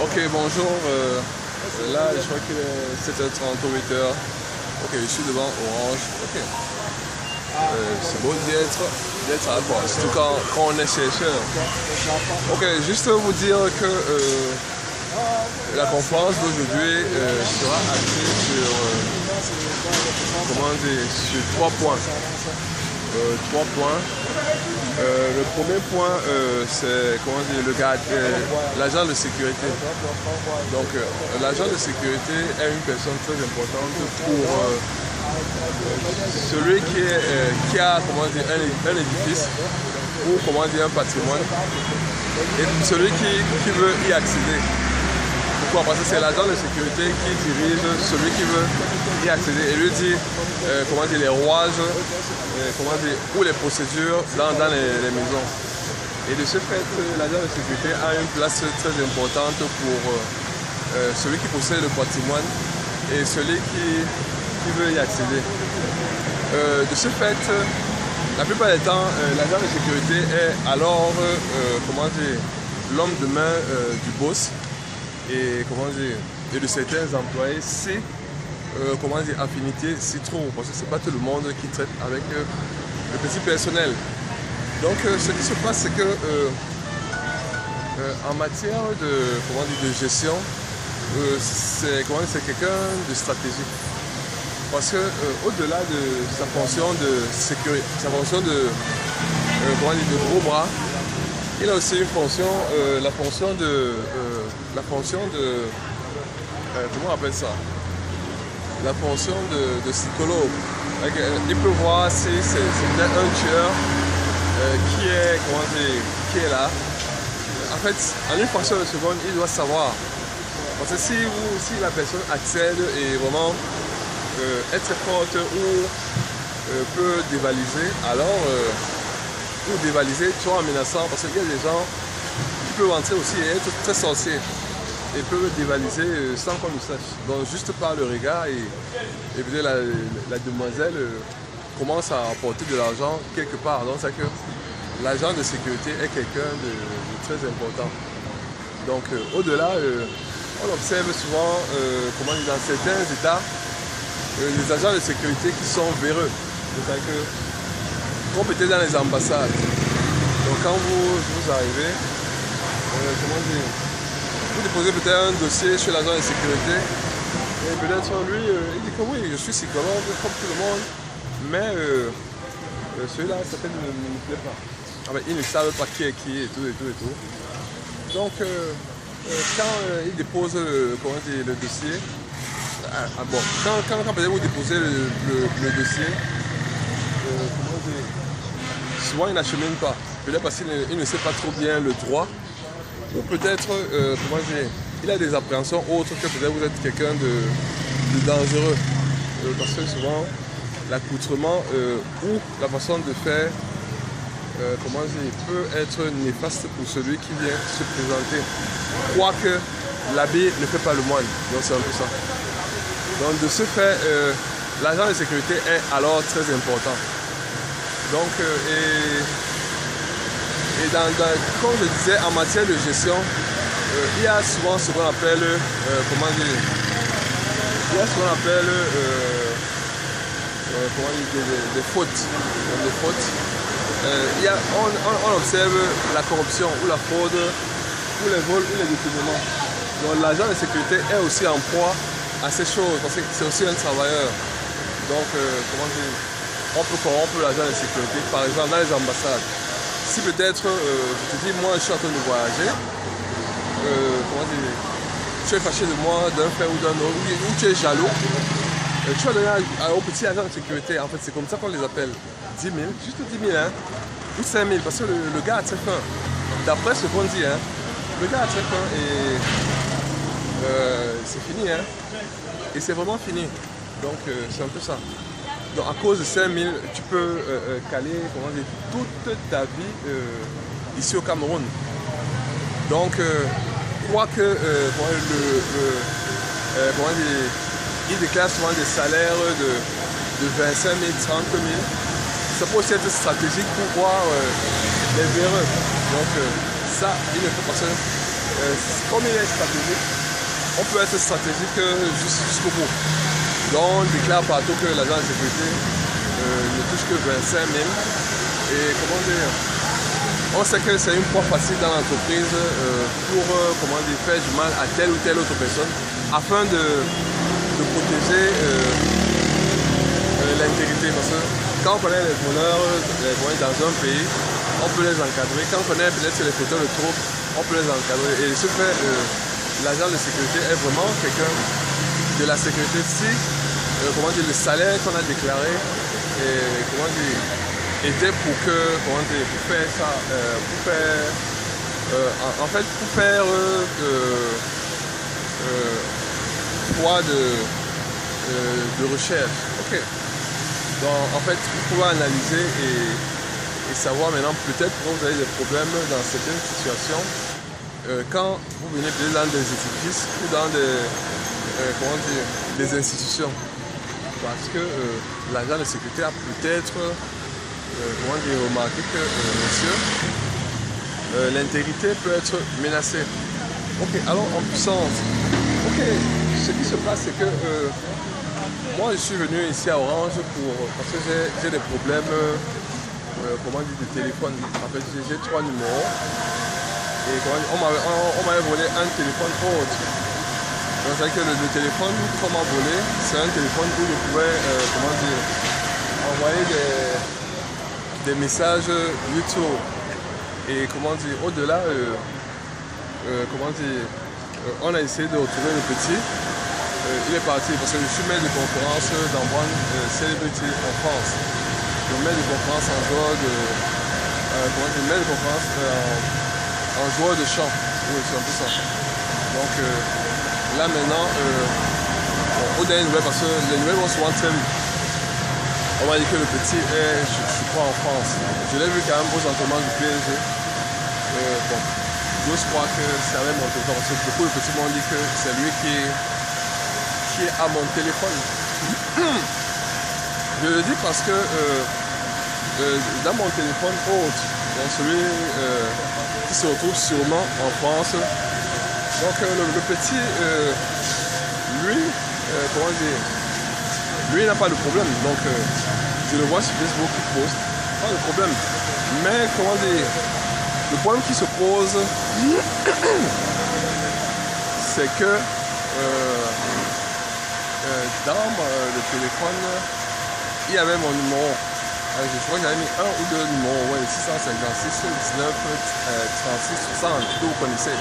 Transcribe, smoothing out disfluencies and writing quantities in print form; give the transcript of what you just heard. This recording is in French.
Ok, bonjour. Là, je crois qu'il est 7h30 ou 8h. Ok, je suis devant Orange. Ok. C'est beau d'être à la fois, surtout quand on est chercheur. Ok, juste vous dire que la conférence d'aujourd'hui sera axée sur, comment dire, sur 3 points. 3 points. Le premier point, c'est comment dire, l'agent de sécurité. Donc, l'agent de sécurité est une personne très importante pour celui qui a comment dire, un édifice ou comment dire, un patrimoine et celui qui veut y accéder. Pourquoi? Parce que c'est l'agent de sécurité qui dirige celui qui veut y accéder et lui dit comment dire, les rouages, comment dire, ou les procédures dans les maisons. Et de ce fait, l'agent de sécurité a une place très importante pour celui qui possède le patrimoine et celui qui veut y accéder. De ce fait, la plupart des temps, l'agent de sécurité est alors comment dire, l'homme de main du boss et comment dire, et de certains employés si comment dire, affinité si trop, parce que c'est pas tout le monde qui traite avec le petit personnel. Donc ce qui se passe, c'est que en matière de, comment dire, de gestion, c'est quelqu'un de stratégique. Parce que au-delà de sa fonction de sécurité, sa fonction de, comment dire, de gros bras, il a aussi une fonction, la fonction de comment on appelle ça? La fonction de psychologue. Il peut voir si c'est un tueur qui est là. En fait, en une fraction de seconde, il doit savoir. Parce que si la personne accède et vraiment est très forte ou peut dévaliser, alors ou dévaliser, tu vois, en menaçant, parce qu'il y a des gens qui peuvent entrer aussi et être très sorciers et peuvent dévaliser sans qu'on le sache. Donc juste par le regard et peut-être la demoiselle commence à apporter de l'argent quelque part. Donc c'est que l'agent de sécurité est quelqu'un de très important. Donc au-delà, on observe souvent comment dans certains États, les agents de sécurité qui sont véreux. C'est-à-dire que comme peut-être dans les ambassades. Donc quand vous arrivez, comment dire, vous déposez peut-être un dossier chez l'agent de sécurité et peut-être lui, il dit que oui, je suis psychologue comme tout le monde, mais celui-là, ça ne me plaît pas. Ah ben, ils ne savent pas qui est qui et tout et tout et tout. Donc quand il dépose comment dire, le dossier, bon, quand peut-être vous déposez le dossier, comment dire, souvent il n'achemine pas. Peut-être parce qu'il ne sait pas trop bien le droit. Ou peut-être, comment dire, il a des appréhensions autres que peut-être vous êtes quelqu'un de dangereux. Parce que souvent, l'accoutrement ou la façon de faire, comment dire, peut être néfaste pour celui qui vient se présenter. Quoique l'habit ne fait pas le moine. Donc c'est un peu ça. Donc de ce fait, l'agent de sécurité est alors très important. Donc, et comme je disais, en matière de gestion, il y a souvent ce qu'on appelle, comment dire, il y a ce qu'on appelle, comment dire, des fautes. Des fautes. On observe la corruption ou la fraude, ou les vols ou les détournements. Donc l'agent de sécurité est aussi en proie à ces choses, parce que c'est aussi un travailleur. Donc, comment dire, on peut corrompre l'agent de sécurité, par exemple dans les ambassades. Si peut-être, je te dis, moi je suis en train de voyager, comment dire, tu es fâché de moi, d'un frère ou d'un autre, ou tu es jaloux, tu vas donner au petit agent de sécurité, en fait c'est comme ça qu'on les appelle, 10 000, juste 10 000, hein, ou 5 000, parce que le gars a très faim. D'après ce qu'on dit, hein, le gars a très faim et c'est fini, hein, et c'est vraiment fini. Donc c'est un peu ça. Donc à cause de 5 000, tu peux caler, comment dire, toute ta vie ici au Cameroun. Donc, quoique comment dire, il déclare souvent des salaires de 25 000, 30 000, ça peut aussi être stratégique pour voir les véreux. Donc ça, il ne faut pas se comme il est stratégique, on peut être stratégique jusqu'au bout. Donc on déclare partout que l'agent de sécurité ne touche que 25 000. Et comment dire, on sait que c'est une proie facile dans l'entreprise pour faire du mal à telle ou telle autre personne afin de protéger l'intégrité. Parce que quand on connaît les voleurs dans un pays, on peut les encadrer. Quand on connaît peut-être les fauteurs de troubles, on peut les encadrer. Et ce fait, l'agent de sécurité est vraiment quelqu'un de la sécurité. Si le salaire qu'on a déclaré était pour faire ça, pour faire poids de recherche. Ok. Donc en fait, vous pouvez analyser et savoir maintenant peut-être pourquoi vous avez des problèmes dans certaines situations quand vous venez peut-être dans des édifices ou dans des institutions. Parce que l'agent de sécurité a peut-être remarqué que monsieur, l'intégrité peut être menacée. Ok, alors en puissance. Ok, ce qui se passe c'est que moi je suis venu ici à Orange parce que j'ai des problèmes de téléphone. En fait j'ai 3 numéros et on m'avait volé un téléphone autre. Donc c'est vrai que le téléphone qu'on m'a volé, c'est un téléphone où je pouvais envoyer des messages YouTube. Et au-delà, on a essayé de retrouver le petit. Il est parti parce que je suis maître de conférence d'Ambrane Celebrity en France. Je suis maître de conférence en joueur en joueur de chant. Oui, c'est un peu ça. Donc là maintenant, au dernier nouvelle, parce que les nouvelles vont souvent très vite. On m'a dit que le petit est, je crois, en France. Je l'ai vu quand même aux entraînements du PSG. Bon, j'ose croire que c'est avec mon téléphone. Parce que beaucoup de petits m'ont dit que c'est lui qui est à mon téléphone. Je le dis parce que dans mon téléphone autre, donc celui qui se retrouve sûrement en France. Donc le petit, lui n'a pas de problème. Donc je le vois sur Facebook qui poste, pas de problème. Mais le problème qui se pose, c'est que dans le téléphone, il y avait mon numéro. Je crois que j'avais mis 1 ou 2 numéros, ouais, 656, 19, 36, 60, que vous connaissez.